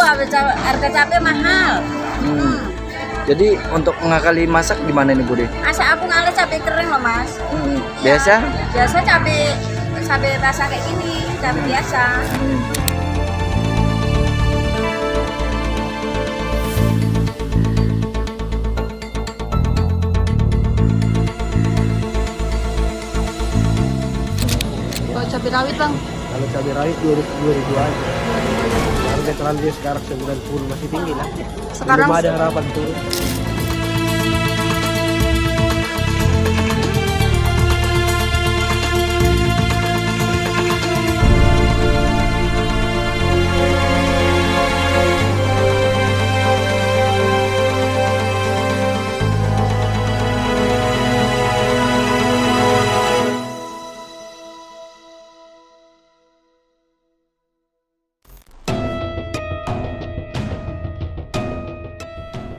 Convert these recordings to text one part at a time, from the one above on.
harga cabai mahal. Jadi untuk mengakali masak gimana nih Budi? Masa aku ngalah cabai kering loh Mas. Biasa? Biasa cabai basah kayak gini, cabai biasa. Kalau cabai rawit Bang? Kalau cabai rawit 2.000 aja. Harga terlanjur sekarang 90 masih tinggi lah. Sekarang belum ada harapan turun.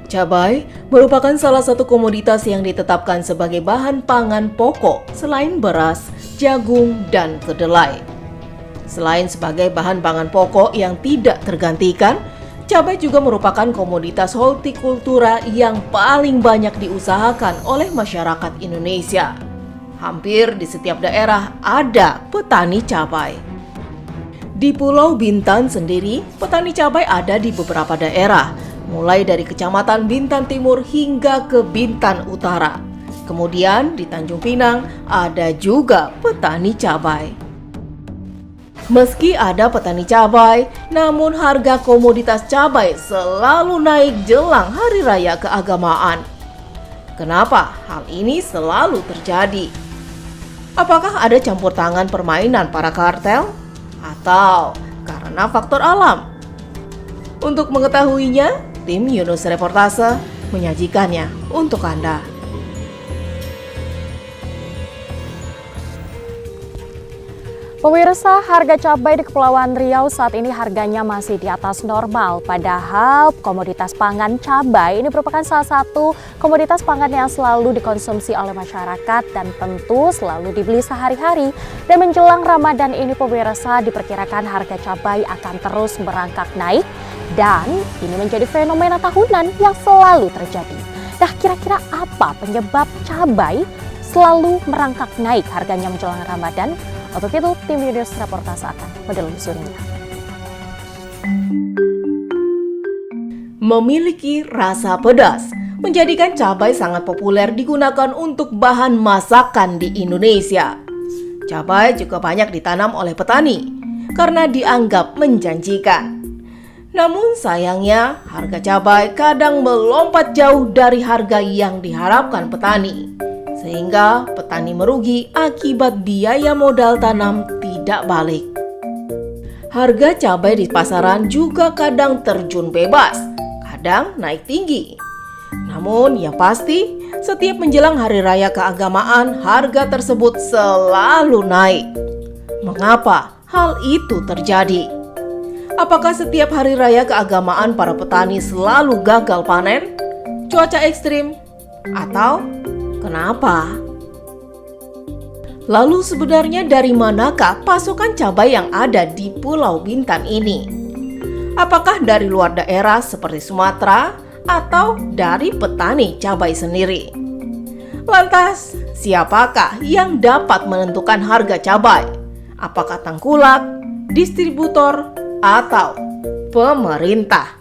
Cabai merupakan salah satu komoditas yang ditetapkan sebagai bahan pangan pokok selain beras, jagung, dan kedelai. Selain sebagai bahan pangan pokok yang tidak tergantikan, cabai juga merupakan komoditas hortikultura yang paling banyak diusahakan oleh masyarakat Indonesia. Hampir di setiap daerah ada petani cabai. Di Pulau Bintan sendiri, petani cabai ada di beberapa daerah, mulai dari Kecamatan Bintan Timur hingga ke Bintan Utara. Kemudian di Tanjung Pinang ada juga petani cabai. Meski ada petani cabai, namun harga komoditas cabai selalu naik jelang hari raya keagamaan. Kenapa hal ini selalu terjadi? Apakah ada campur tangan permainan para kartel? Atau karena faktor alam? Untuk mengetahuinya, tim Yunus Reportase menyajikannya untuk Anda. Pemirsa, harga cabai di Kepulauan Riau saat ini harganya masih di atas normal. Padahal komoditas pangan cabai ini merupakan salah satu komoditas pangan yang selalu dikonsumsi oleh masyarakat dan tentu selalu dibeli sehari-hari. Dan menjelang Ramadan ini pemirsa, diperkirakan harga cabai akan terus merangkak naik. Dan ini menjadi fenomena tahunan yang selalu terjadi. Nah, kira-kira apa penyebab cabai selalu merangkak naik harganya menjelang Ramadan? Untuk itu, tim Yunus Reportase akan menelusurinya. Memiliki rasa pedas, menjadikan cabai sangat populer digunakan untuk bahan masakan di Indonesia. Cabai juga banyak ditanam oleh petani karena dianggap menjanjikan. Namun sayangnya, harga cabai kadang melompat jauh dari harga yang diharapkan petani. Sehingga petani merugi akibat biaya modal tanam tidak balik. Harga cabai di pasaran juga kadang terjun bebas, kadang naik tinggi. Namun yang pasti, setiap menjelang hari raya keagamaan, harga tersebut selalu naik. Mengapa hal itu terjadi? Apakah setiap hari raya keagamaan para petani selalu gagal panen, cuaca ekstrim, atau kenapa? Lalu sebenarnya dari manakah pasokan cabai yang ada di Pulau Bintan ini? Apakah dari luar daerah seperti Sumatera atau dari petani cabai sendiri? Lantas, siapakah yang dapat menentukan harga cabai? Apakah tengkulak, distributor, atau pemerintah?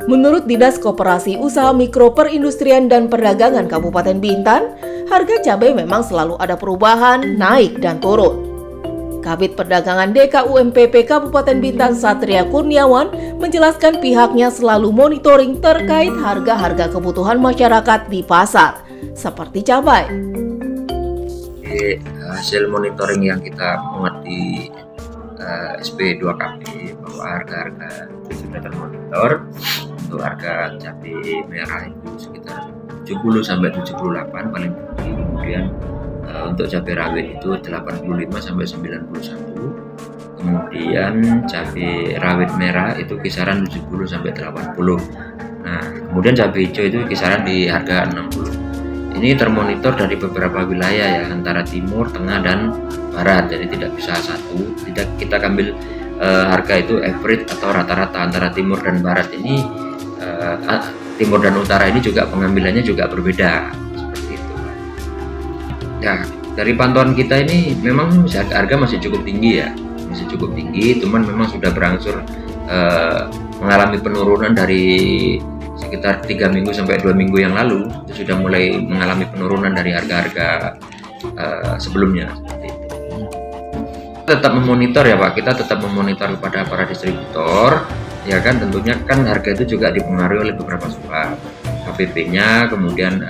Menurut Dinas Koperasi Usaha Mikro Perindustrian dan Perdagangan Kabupaten Bintan, harga cabai memang selalu ada perubahan, naik dan turun. Kabid Perdagangan DKUMPP Kabupaten Bintan Satria Kurniawan menjelaskan pihaknya selalu monitoring terkait harga-harga kebutuhan masyarakat di pasar, seperti cabai. Hasil monitoring yang kita muat di SP2KB bahwa harga-harga itu sudah termonitor. Untuk harga cabai merah itu sekitar 70 sampai 78 paling tinggi. Kemudian untuk cabai rawit itu 85 sampai 91. Kemudian cabai rawit merah itu kisaran 70 sampai 80. Nah, kemudian cabai hijau itu kisaran di harga 60. Ini termonitor dari beberapa wilayah ya, antara timur, tengah dan barat. Jadi tidak bisa satu. Tidak kita ambil harga itu average atau rata-rata antara timur dan barat ini, timur dan utara ini juga pengambilannya juga berbeda seperti itu. Ya, dari pantauan kita ini memang harga masih cukup tinggi ya, masih cukup tinggi, cuman memang sudah berangsur mengalami penurunan dari sekitar 3 minggu sampai 2 minggu yang lalu. Itu sudah mulai mengalami penurunan dari harga-harga sebelumnya seperti itu. Tetap memonitor ya Pak, kita tetap memonitor kepada para distributor ya kan, tentunya kan harga itu juga dipengaruhi oleh beberapa sebab, HPP-nya, kemudian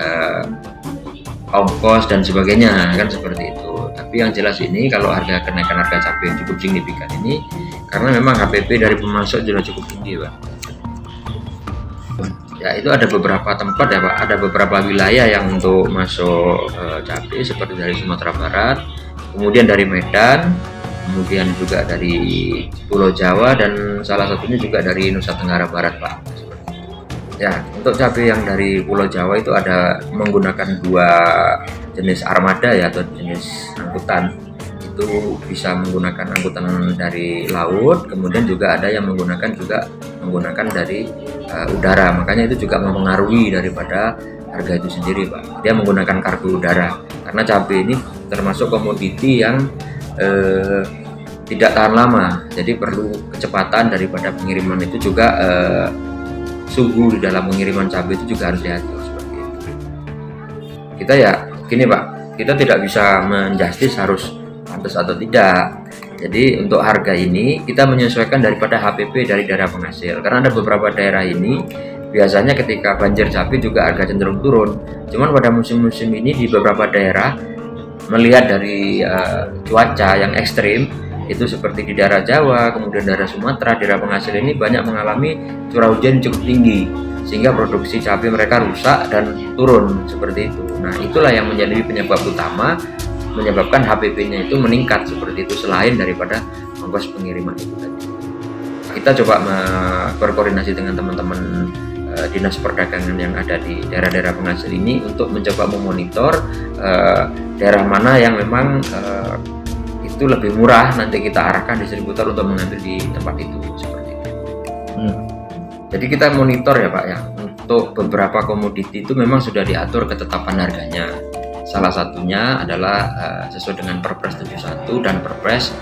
ongkos dan sebagainya kan, seperti itu. Tapi yang jelas ini kalau kenaikan harga cabai yang cukup signifikan ini karena memang HPP dari pemasok sudah cukup tinggi Pak. Ya, itu ada beberapa tempat ya Pak, ada beberapa wilayah yang untuk masuk cabai seperti dari Sumatera Barat, kemudian dari Medan, kemudian juga dari Pulau Jawa, dan salah satunya juga dari Nusa Tenggara Barat Pak. Ya, untuk cabai yang dari Pulau Jawa itu ada menggunakan 2 jenis armada ya, atau jenis angkutan. Itu bisa menggunakan angkutan dari laut, kemudian juga ada yang menggunakan dari udara. Makanya itu juga mempengaruhi daripada harga itu sendiri Pak. Dia menggunakan kargo udara karena cabai ini termasuk komoditi yang tidak tahan lama, jadi perlu kecepatan daripada pengiriman. Itu juga suhu di dalam pengiriman cabai itu juga harus diatur seperti itu. Kita ya gini Pak, kita tidak bisa menjustis harus pantas atau tidak. Jadi untuk harga ini kita menyesuaikan daripada HPP dari daerah penghasil, karena ada beberapa daerah ini biasanya ketika banjir cabai juga harga cenderung turun. Cuman pada musim-musim ini di beberapa daerah melihat dari cuaca yang ekstrim, itu seperti di daerah Jawa, kemudian daerah Sumatera, daerah penghasil ini banyak mengalami curah hujan cukup tinggi, sehingga produksi cabai mereka rusak dan turun seperti itu. Nah, itulah yang menjadi penyebab utama menyebabkan HPP-nya itu meningkat seperti itu, selain daripada ongkos pengiriman itu tadi. Kita coba berkoordinasi dengan teman-teman dinas perdagangan yang ada di daerah-daerah penghasil ini untuk mencoba memonitor daerah mana yang memang itu lebih murah, nanti kita arahkan distributor untuk mengambil di tempat itu seperti itu. Jadi kita monitor ya Pak ya, untuk beberapa komoditi itu memang sudah diatur ketetapan harganya. Salah satunya adalah sesuai dengan Perpres 71 dan Perpres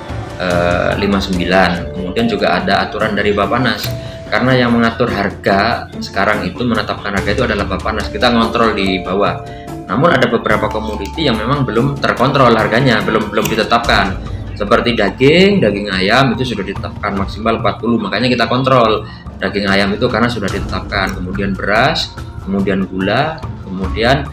59. Kemudian juga ada aturan dari Bappenas, karena yang mengatur harga sekarang itu, menetapkan harga itu adalah Bappenas. Kita ngontrol di bawah. Namun ada beberapa komoditi yang memang belum terkontrol harganya, belum ditetapkan. Seperti daging ayam itu sudah ditetapkan maksimal 40, makanya kita kontrol daging ayam itu karena sudah ditetapkan. Kemudian beras, kemudian gula, kemudian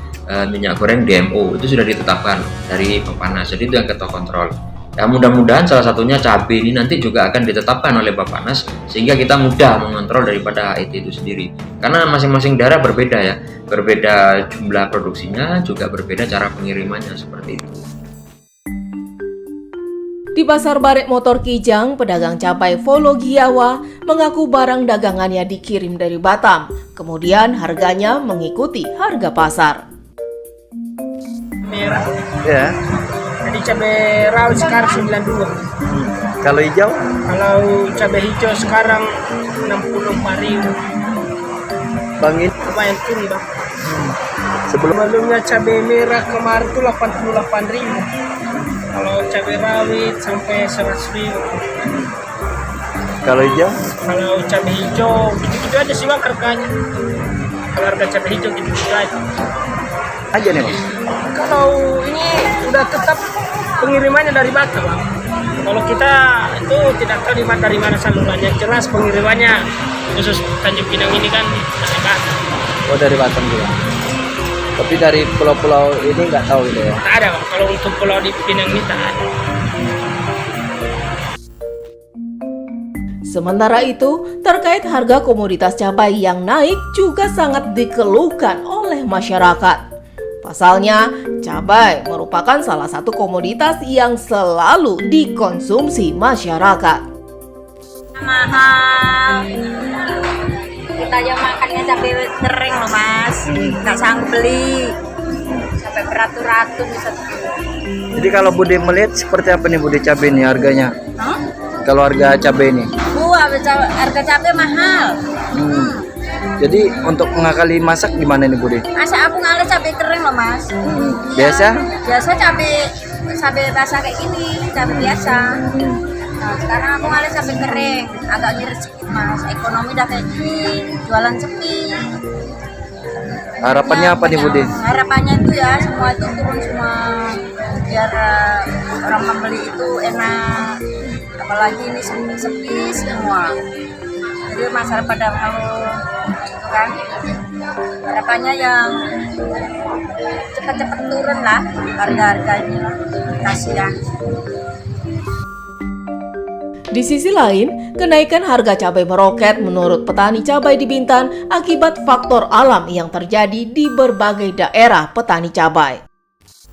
minyak goreng DMO itu sudah ditetapkan dari Bappenas. Jadi itu yang kita kontrol. Ya, mudah-mudahan salah satunya cabai ini nanti juga akan ditetapkan oleh Bappenas, sehingga kita mudah mengontrol daripada HIT itu sendiri. Karena masing-masing daerah berbeda ya, berbeda jumlah produksinya, juga berbeda cara pengirimannya seperti itu. Di Pasar Barek Motor Kijang, pedagang cabai Volo Giyawa mengaku barang dagangannya dikirim dari Batam, kemudian harganya mengikuti harga pasar. Merah. Ya. Jadi cabai rawit sekarang 92. Kalau hijau? Kalau cabai hijau sekarang 64.000. Bang ini Lumayan turun Bang. sebelumnya cabai merah kemarin tuh 88.000. Kalau cabai rawit sampai 100.000. kalau hijau? Kalau cabai hijau gitu-gitu aja sih Bang harganya. Kalau harga cabai hijau gitu-gitu aja. Aja nih Bang. Kalau ini udah tetap pengirimannya dari Batam Bang. Kalau kita itu tidak tahu dari mana salurannya, jelas pengirimannya khusus Tanjung Pinang ini kan dari Batam. Oh, dari Batam juga. Tapi dari pulau-pulau ini nggak tahu gitu ya? Tak ada Bang, kalau untuk pulau di Pinang ini tak ada. Sementara itu, terkait harga komoditas cabai yang naik juga sangat dikeluhkan oleh masyarakat. Pasalnya, cabai merupakan salah satu komoditas yang selalu dikonsumsi masyarakat. Mahal. Kita aja makannya cabai kering loh Mas, nggak sanggup beli. Sampai beratus-ratus bisa. Jadi kalau Budi melihat seperti apa nih Budi cabai ini harganya? kalau harga cabai ini? Harga cabai mahal. Jadi untuk mengakali masak gimana nih Budi? Masa aku ngalir cabai kering loh Mas. Biasa? Biasa cabai basah kayak gini, cabai biasa. Nah, sekarang aku ngalir cabai kering, agak ngirit sedikit Mas. Ekonomi udah kayak gini, jualan sepi. Harapannya apa nih Budi? Harapannya itu ya semua itu turun semua, biar orang membeli itu enak. Apalagi ini sepi semua. Jadi masyarakat pada mau gitu kan. Harapannya yang cepat-cepat turun lah harga-harganya lah. Kasihan. Di sisi lain, kenaikan harga cabai meroket menurut petani cabai di Bintan akibat faktor alam yang terjadi di berbagai daerah petani cabai.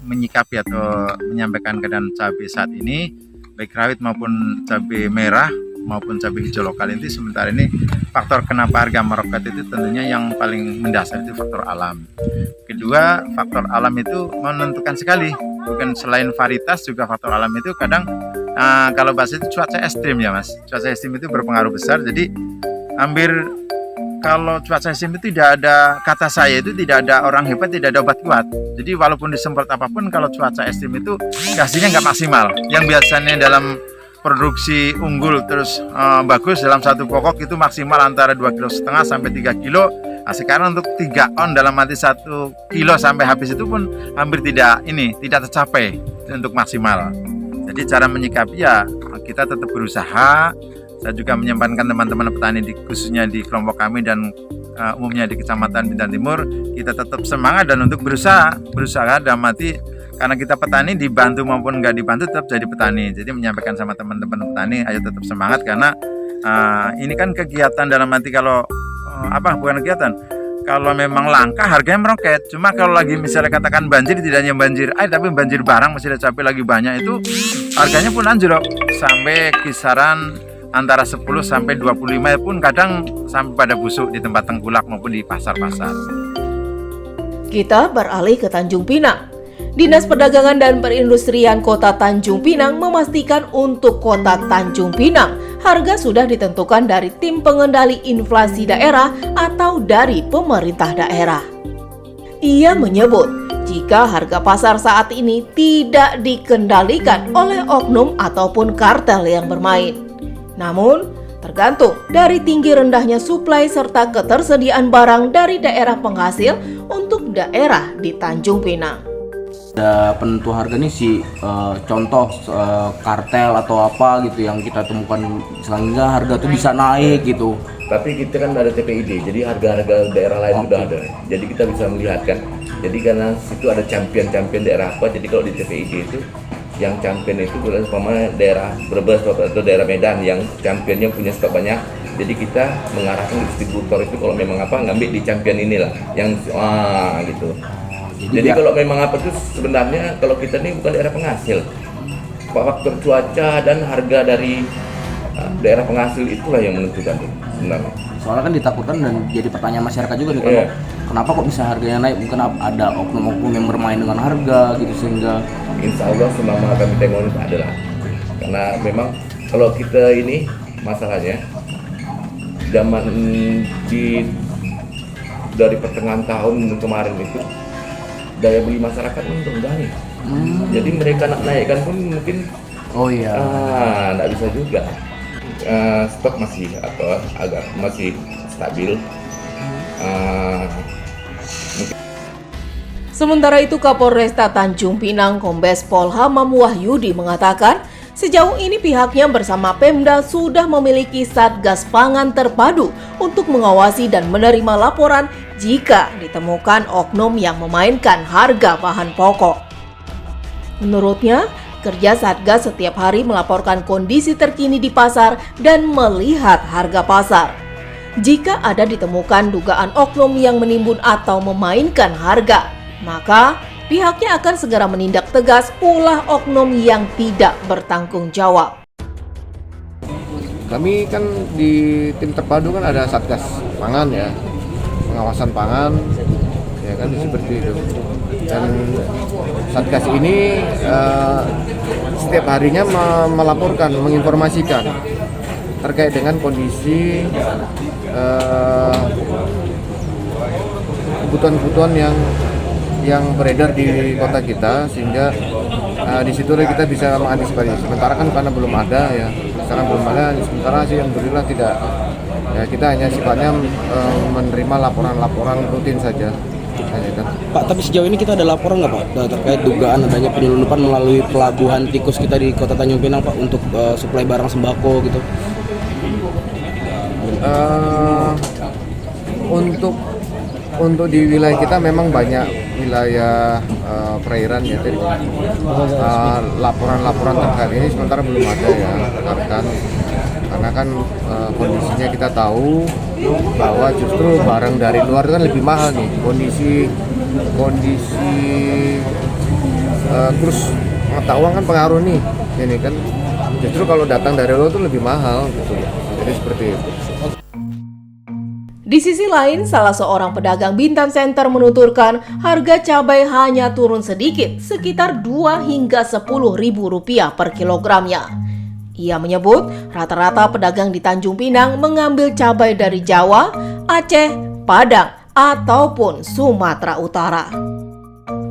Menyikapi atau menyampaikan keadaan cabai saat ini, baik rawit maupun cabai merah maupun cabai hijau lokal ini, sementara ini faktor kenapa harga meroket itu tentunya yang paling mendasar itu faktor alam. Kedua, faktor alam itu menentukan sekali, bukan selain varietas juga faktor alam itu kadang kalau bahasa itu cuaca ekstrim ya Mas. Cuaca ekstrim itu berpengaruh besar, jadi hampir kalau cuaca ekstrim itu tidak ada, kata saya itu tidak ada orang hebat, tidak ada obat kuat. Jadi walaupun disemprot apapun, kalau cuaca ekstrim itu hasilnya nggak maksimal. Yang biasanya dalam produksi unggul terus bagus dalam satu pokok itu maksimal antara 2,5 kg sampai 3 kg. Nah, sekarang untuk 3 on dalam arti 1 kilo sampai habis itu pun hampir tidak tercapai untuk maksimal. Jadi cara menyikapi ya kita tetap berusaha. Saya juga menyampaikan teman-teman petani khususnya di kelompok kami dan umumnya di Kecamatan Bintan Timur, kita tetap semangat dan untuk berusaha dalam arti karena kita petani dibantu maupun nggak dibantu tetap jadi petani. Jadi menyampaikan sama teman-teman petani, ayo tetap semangat karena ini kan kegiatan dalam arti kalau bukan kegiatan. Kalau memang langka harganya meroket. Cuma kalau lagi misalnya katakan banjir, tidak hanya banjir air tapi banjir barang, misalnya cabai lagi banyak itu harganya pun anjlok sampai kisaran antara 10 sampai 25 pun kadang sampai pada busuk di tempat tengkulak maupun di pasar-pasar. Kita beralih ke Tanjung Pinang. Dinas Perdagangan dan Perindustrian Kota Tanjung Pinang memastikan untuk Kota Tanjung Pinang, harga sudah ditentukan dari Tim Pengendali Inflasi Daerah atau dari pemerintah daerah. Ia menyebut, jika harga pasar saat ini tidak dikendalikan oleh oknum ataupun kartel yang bermain. Namun, tergantung dari tinggi rendahnya suplai serta ketersediaan barang dari daerah penghasil untuk daerah di Tanjung Pinang. Ada penentu harga nih contoh kartel atau apa gitu yang kita temukan sehingga harga tuh bisa naik gitu. Tapi kita kan ada TPID, jadi harga-harga daerah lain sudah ada. Jadi kita bisa melihat kan. Jadi karena situ ada champion daerah apa, jadi kalau di TPID itu yang champion itu umpama daerah Brebes atau daerah Medan yang championnya punya stok banyak. Jadi kita mengarahkan distributor itu kalau memang ngambil di champion inilah yang gitu. Jadi kalau memang itu sebenarnya kalau kita ini bukan daerah penghasil, faktor cuaca dan harga dari daerah penghasil itulah yang menentukan sebenarnya. Soalnya kan ditakutkan dan jadi pertanyaan masyarakat juga nih, kenapa kok bisa harganya naik? Mungkin ada oknum-oknum yang bermain dengan harga gitu sehingga. Insya Allah selama kami tengok itu adalah karena memang kalau kita ini masalahnya zaman dari pertengahan tahun kemarin itu daya beli masyarakat rendah nih. Jadi mereka nak naikkan pun mungkin nggak bisa juga. Stok masih masih stabil. Sementara itu Kapolresta Tanjung Pinang Kombes Pol Hamam Wahyudi mengatakan sejauh ini pihaknya bersama Pemda sudah memiliki Satgas Pangan Terpadu untuk mengawasi dan menerima laporan jika ditemukan oknum yang memainkan harga bahan pokok. Menurutnya, kerja Satgas setiap hari melaporkan kondisi terkini di pasar dan melihat harga pasar. Jika ada ditemukan dugaan oknum yang menimbun atau memainkan harga, maka pihaknya akan segera menindak tegas ulah oknum yang tidak bertanggung jawab. Kami kan di tim terpadu kan ada Satgas Pangan ya, pengawasan pangan, ya kan seperti itu. Dan Satgas ini setiap harinya melaporkan, menginformasikan terkait dengan kondisi kebutuhan-kebutuhan yang beredar di kota kita, sehingga di situ kita bisa mengantisipasi. Sementara kan karena belum ada ya, sekarang belum ada. Sementara sih alhamdulillah tidak. Ya, kita hanya sifatnya menerima laporan-laporan rutin saja. Pak, tapi sejauh ini kita ada laporan nggak Pak terkait dugaan adanya penyelundupan melalui pelabuhan tikus kita di Kota Tanjung Pinang Pak untuk suplai barang sembako gitu? Untuk di wilayah kita memang banyak wilayah perairan ya, jadi laporan-laporan terkait ini sementara belum ada ya, karena kan kondisinya kita tahu bahwa justru barang dari luar kan lebih mahal nih, kondisi kurs mata uang kan pengaruh nih, ini kan justru kalau datang dari luar itu lebih mahal gitu, jadi seperti itu. Di sisi lain, salah seorang pedagang Bintan Center menuturkan harga cabai hanya turun sedikit, sekitar 2 hingga 10 ribu rupiah per kilogramnya. Ia menyebut rata-rata pedagang di Tanjung Pinang mengambil cabai dari Jawa, Aceh, Padang, ataupun Sumatera Utara.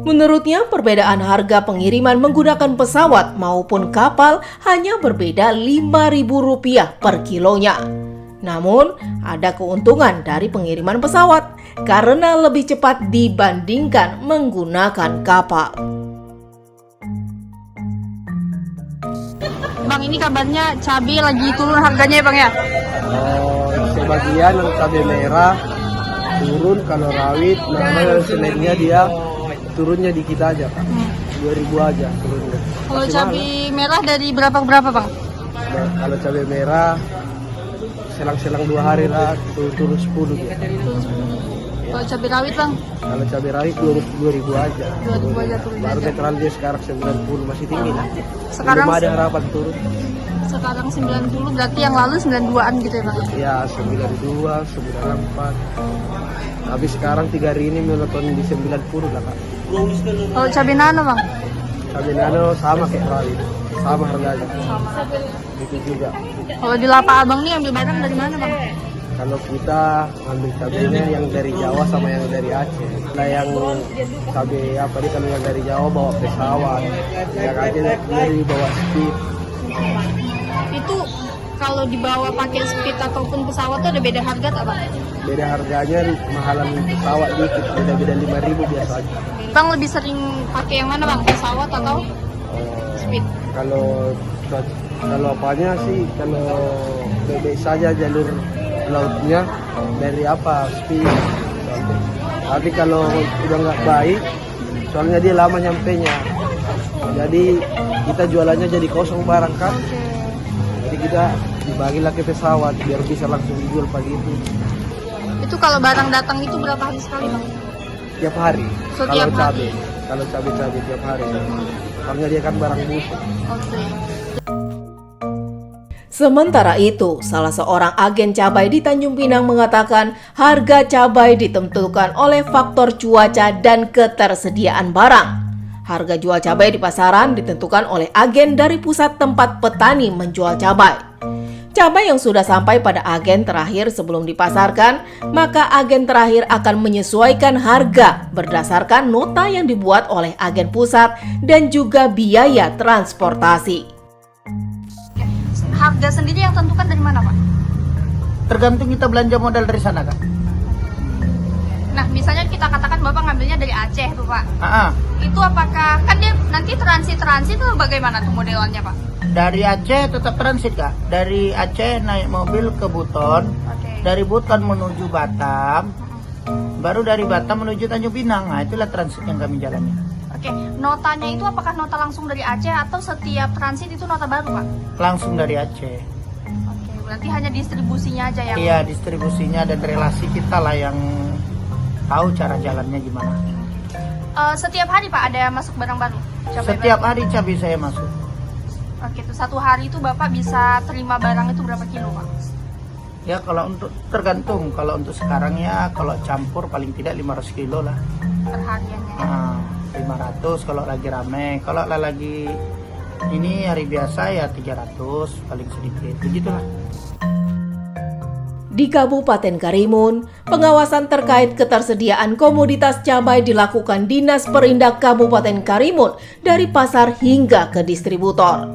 Menurutnya, perbedaan harga pengiriman menggunakan pesawat maupun kapal hanya berbeda Rp5.000 per kilonya. Namun, ada keuntungan dari pengiriman pesawat karena lebih cepat dibandingkan menggunakan kapal. Bang, ini kabarnya cabai lagi turun harganya ya Bang ya? Sebagian cabai merah turun, kalau rawit namanya selainnya dia turunnya dikit aja Pak. 2.000 aja turunnya. Kalau cabai merah dari berapa ke berapa Bang? Nah, kalau cabai merah selang-selang 2 hari lah turun 10 gitu. Kalau cabai rawit Bang? Kalau cabai rawit 2.000 aja. 2.000 aja turun. Baru netral dia sekarang 90, masih tinggi lah. Sekarang belum ada harapan turun. Sekarang 90, berarti yang lalu 92-an gitu ya Bang? Ya 92, 94. Habis sekarang 3 hari ini menonton di 90 lah Kak. Kalau cabai nano Bang? Cabai nano sama kayak rawit, sama harganya. Sama. Itu juga. Kalau di Lapa Abang nih ambil barang dari mana Bang? Kalau kita ambil cabainya yang dari Jawa sama yang dari Aceh. Nah yang cabai apa nih, kalau yang dari Jawa bawa pesawat, yang Aceh dari bawa speed. Itu kalau dibawa pakai speed ataupun pesawat tuh ada beda harga tak Bang? Beda harganya, mahalan pesawat dikit, beda-beda 5.000 biasa aja. Bang lebih sering pakai yang mana Bang? Pesawat atau speed? Kalau apanya sih, kalau bebek saja jalur lautnya dari apa speed. Tapi kalau udah nggak baik, soalnya dia lama nyampenya, jadi kita jualannya jadi kosong barang kan. Jadi kita dibagilah ke pesawat biar bisa langsung dijual pagi itu. Itu kalau barang datang itu berapa hari sekali Bang? Tiap hari. Setiap hari. Kalau cabai tiap hari. Soalnya dia kan barang busuk. Oke. Sementara itu, salah seorang agen cabai di Tanjung Pinang mengatakan harga cabai ditentukan oleh faktor cuaca dan ketersediaan barang. Harga jual cabai di pasaran ditentukan oleh agen dari pusat tempat petani menjual cabai. Cabai yang sudah sampai pada agen terakhir sebelum dipasarkan, maka agen terakhir akan menyesuaikan harga berdasarkan nota yang dibuat oleh agen pusat dan juga biaya transportasi. Harga sendiri yang tentukan dari mana Pak? Tergantung kita belanja modal dari sana Kak. Nah misalnya kita katakan Bapak ngambilnya dari Aceh tuh Pak. Itu apakah, kan dia nanti transit tuh bagaimana tuh modelannya Pak? Dari Aceh tetap transit Kak. Dari Aceh naik mobil ke Buton, dari Buton menuju Batam, baru dari Batam menuju Tanjung Pinang. Nah itulah transit yang kami jalani. Oke, notanya itu apakah nota langsung dari Aceh atau setiap transit itu nota baru Pak? Langsung dari Aceh. Oke, berarti hanya distribusinya aja yang... Iya, distribusinya dan relasi kita lah yang tahu cara jalannya gimana. Setiap hari Pak ada masuk barang baru? Setiap hari cabai saya masuk. Oke, itu satu hari itu Bapak bisa terima barang itu berapa kilo Pak? Ya kalau untuk tergantung, kalau untuk sekarang ya kalau campur paling tidak 500 kilo lah. Perhariannya. 500 kalau lagi rame. Kalau lagi ini hari biasa ya 300 paling sedikit, begitulah. Di Kabupaten Karimun, pengawasan terkait ketersediaan komoditas cabai dilakukan Dinas Perindak Kabupaten Karimun dari pasar hingga ke distributor.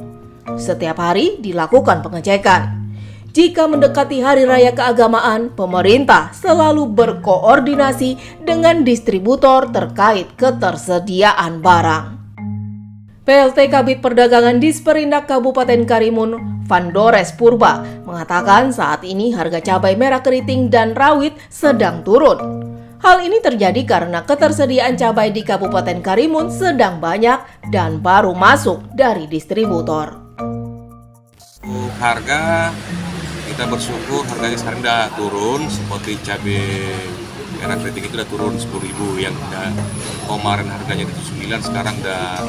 Setiap hari dilakukan pengecekan. Jika mendekati hari raya keagamaan, pemerintah selalu berkoordinasi dengan distributor terkait ketersediaan barang. PLT Kabid Perdagangan Disperindak Kabupaten Karimun, Vandores Purba, mengatakan saat ini harga cabai merah keriting dan rawit sedang turun. Hal ini terjadi karena ketersediaan cabai di Kabupaten Karimun sedang banyak dan baru masuk dari distributor. Harga kita bersyukur harganya sekarang sudah turun, seperti cabai merah keriting itu udah turun 10.000, yang udah kemarin harganya 79 sekarang udah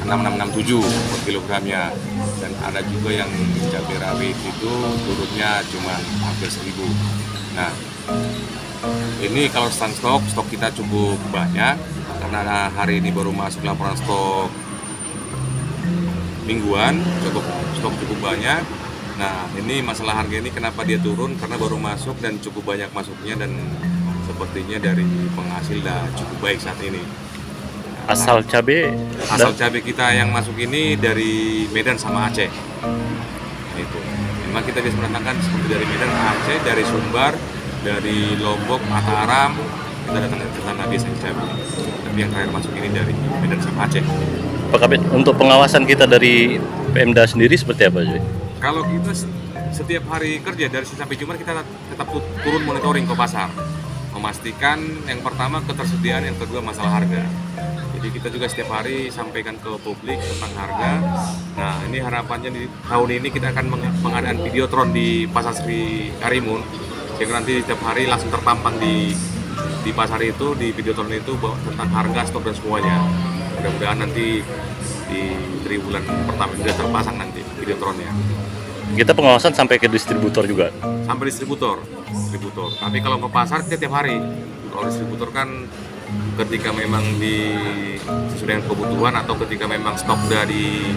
6,667 per kilogramnya, dan ada juga yang cabai rawit itu turunnya cuma hampir 1.000. Nah, ini kalau stok kita cukup banyak karena hari ini baru masuk laporan stok mingguan, stok cukup banyak. Nah, ini masalah harga ini kenapa dia turun, karena baru masuk dan cukup banyak masuknya, dan sepertinya dari penghasil dah cukup baik saat ini. Asal cabai kita yang masuk ini dari Medan sama Aceh. Itu. Memang kita bisa mengatakan seperti dari Medan, Aceh, dari Sumbar, dari Lombok, Mataram, kita datang ke sana biasanya cabai. Tapi yang terakhir masuk ini dari Medan sama Aceh. Pak Kabid, untuk pengawasan kita dari Pemda sendiri seperti apa, Joy? Kalau kita setiap hari kerja dari Senin sampai Jumat kita tetap turun monitoring ke pasar, memastikan yang pertama ketersediaan, yang kedua masalah harga. Jadi kita juga setiap hari sampaikan ke publik tentang harga. Nah, ini harapannya di tahun ini kita akan mengadakan videotron di Pasar Sri Karimun, yang nanti setiap hari langsung terpampang di pasar itu, di videotron itu tentang harga, stok dan semuanya. Mudah-mudahan nanti di triwulan pertama sudah terpasang nanti videotronnya. Kita pengawasan sampai ke distributor juga? Sampai distributor. Tapi kalau ke pasar kita tiap hari. Kalau distributor kan ketika memang sesuai dengan kebutuhan atau ketika memang stok dari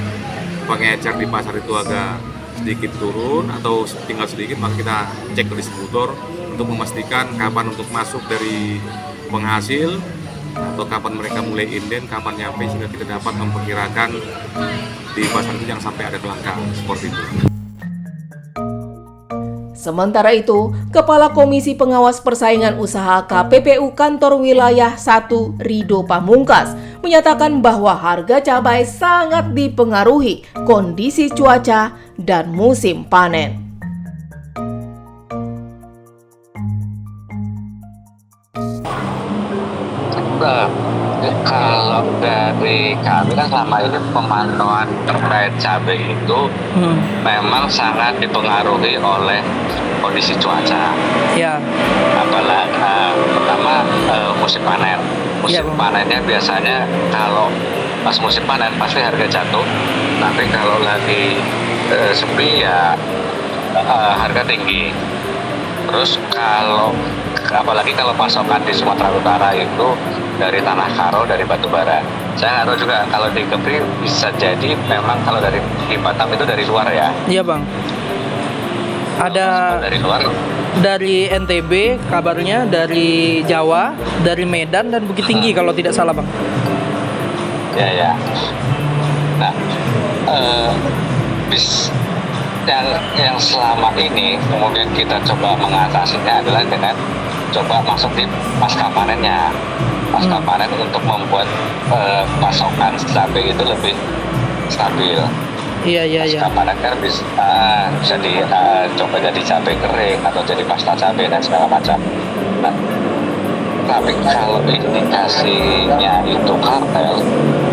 pengecer di pasar itu agak sedikit turun atau tinggal sedikit, maka kita cek ke distributor untuk memastikan kapan untuk masuk dari penghasil atau kapan mereka mulai inden, kapan nyampe, sehingga kita dapat memperkirakan di pasar itu jangan sampai ada kelangkaan seperti itu. Sementara itu, Kepala Komisi Pengawas Persaingan Usaha KPPU Kantor Wilayah 1 Rido Pamungkas menyatakan bahwa harga cabai sangat dipengaruhi kondisi cuaca dan musim panen. Kalau dari kami kan selama ini pemantauan terkait cabai itu memang sangat dipengaruhi oleh kondisi cuaca. Ya. Apalagi pertama musim panen. Musim panennya biasanya kalau pas musim panen pasti harga jatuh. Tapi kalau lagi sepi ya harga tinggi. Terus apalagi kalau pasokan di Sumatera Utara itu dari tanah karo, dari batu bara. Saya nggak tahu juga kalau di Kepri bisa jadi memang kalau dari di Batam itu dari luar ya. Iya bang. Ada dari luar. Dari NTB kabarnya, dari Jawa, dari Medan dan Bukit Tinggi kalau tidak salah bang. Ya. Nah, yang selama ini kemudian kita coba mengatasinya adalah dengan coba masuk di pasca panennya. Pasca panen untuk membuat pasokan cabai itu lebih stabil. Iya. Pasca panen kan bisa coba jadi cabai kering atau jadi pasta cabai dan segala macam. Nah, tapi kalau indikasinya itu kartel,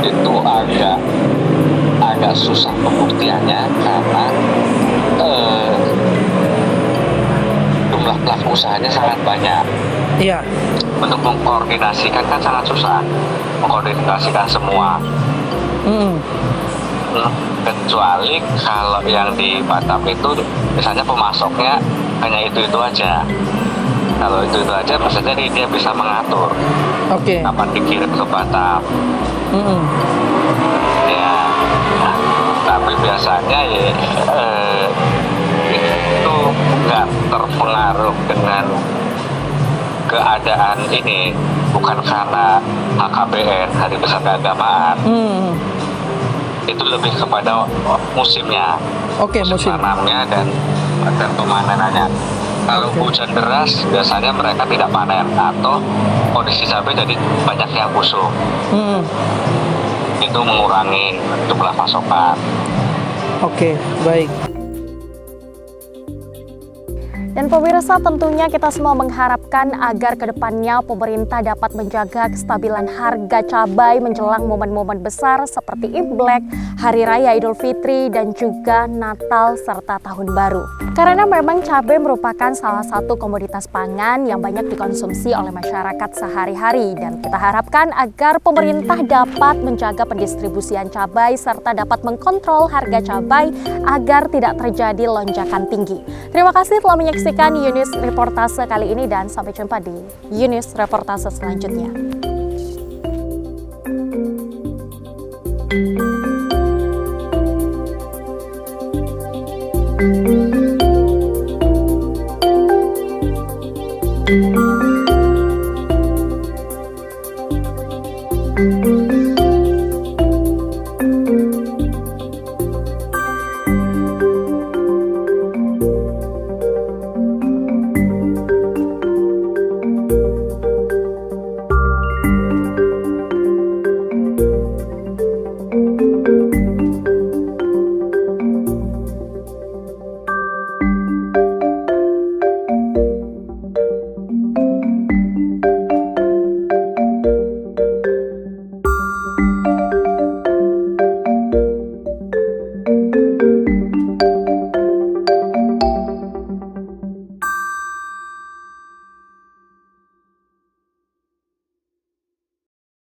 itu agak susah pembuktiannya karena jumlah pelaku usahanya sangat banyak. Iya. Untuk mengkoordinasikan kan sangat susah, mengkoordinasikan semua. Kecuali kalau yang di Batam itu misalnya pemasoknya hanya itu aja. Kalau itu aja bisa jadi dia bisa mengatur kapan dikirim ke Batam. Ya, tapi biasanya ya itu nggak terpengaruh dengan keadaan ini, bukan karena HKBN, Hari Besar Keagamaan. Itu lebih kepada musimnya, musim tanamnya dan pemanenannya. Kalau hujan deras biasanya mereka tidak panen atau kondisi cabai jadi banyak yang busuk. Itu mengurangi jumlah pasokan. Oke, baik. Dan pemirsa, tentunya kita semua mengharapkan agar kedepannya pemerintah dapat menjaga kestabilan harga cabai menjelang momen-momen besar seperti Imlek, Hari Raya Idul Fitri, dan juga Natal serta Tahun Baru. Karena memang cabai merupakan salah satu komoditas pangan yang banyak dikonsumsi oleh masyarakat sehari-hari, dan kita harapkan agar pemerintah dapat menjaga pendistribusian cabai serta dapat mengkontrol harga cabai agar tidak terjadi lonjakan tinggi. Terima kasih telah menyaksikan Yunus Reportase kali ini, dan sampai jumpa di Yunus Reportase selanjutnya.